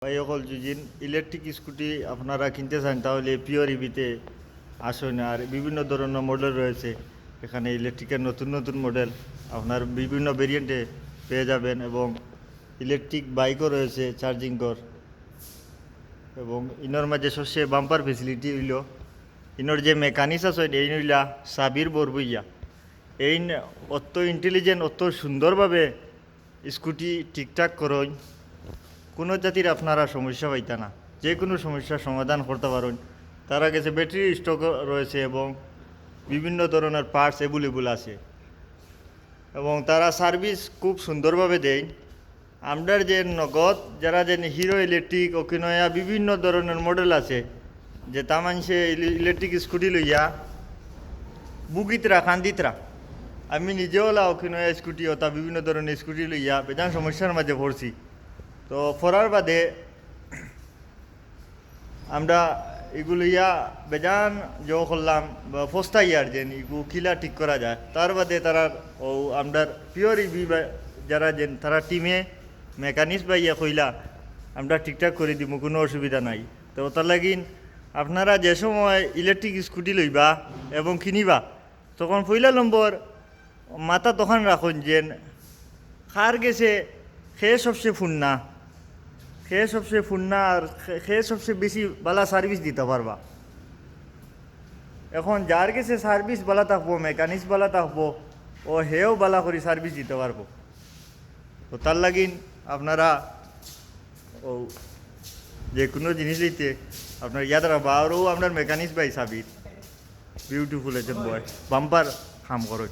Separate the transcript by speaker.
Speaker 1: ভাই অকল যদি ইলেকট্রিক স্কুটি আপনারা কিনতে চান তাহলে পিওর ইভিতে আসুন। আর বিভিন্ন ধরনের মডেল রয়েছে এখানে, ইলেকট্রিকের নতুন নতুন মডেল আপনার বিভিন্ন ভেরিয়েন্টে পেয়ে যাবেন। এবং ইলেকট্রিক বাইকও রয়েছে চার্জিং কর। এবং ইনোর মাঝে সবচেয়ে বাম্পার ফেসিলিটি হইল ইনোর যে মেকানিক্স আছে এই নইলা সাবির বরবইয়া এই অত ইন্টেলিজেন্ট অত সুন্দরভাবে স্কুটি ঠিকঠাক করুন, কোনো জাতির আপনারা সমস্যা পাইতা না, যে কোনো সমস্যার সমাধান করতে পারেন। তারা কাছে ব্যাটারি স্টক রয়েছে এবং বিভিন্ন ধরনের পার্টস অ্যাভেলেবল আছে এবং তারা সার্ভিস খুব সুন্দরভাবে দেয়। আমরার যে নগদ যারা যে হিরো ইলেকট্রিক অকিনয়া বিভিন্ন ধরনের মডেল আছে যে তা মানুষে ইলেকট্রিক স্কুটি লইয়া বুকিতরা কান্দিতরা। আমি নিজেও অকিনয়া স্কুটি অথা বিভিন্ন ধরনের স্কুটি লইয়া বেজান সমস্যার মাঝে পড়ছি। তো পড়ার বাদে আমরা এগুলো বেজান জো করলাম ফস্তা ইয়ার যে এগুলো কিলা ঠিক করা যায়। তার বাদে তারা ও আমরা পিওর ইভি যারা যে তারা টিমে মেকানিক্স বা কইলা আমরা ঠিকঠাক করে দিব, কোনো অসুবিধা নাই। তো তার লাগিন আপনারা যে সময় ইলেকট্রিক স্কুটি লইবা এবং কিনিবা তখন পয়লা নম্বর মাথা তখন রাখুন যে খার গেছে খেয়ে সবচেয়ে ফুন্না, খেয়ে সবচেয়ে ফুন্না আর খেয়ে সবচেয়ে বেশি বালা সার্ভিস দিতে পারবা। এখন যার কাছে সার্ভিস বালা থাকবো, মেকানিক্স বালা থাকবো, ও হেও বালা করে সার্ভিস দিতে পারবো। তো তার লাগিন আপনারা ও যে কোনো জিনিস দিতে আপনার ইয়াদ রাখবা। আরও আপনার মেকানিক্স বাই সাবির বিউটিফুল একজন বয় বাম্পার কাম করো।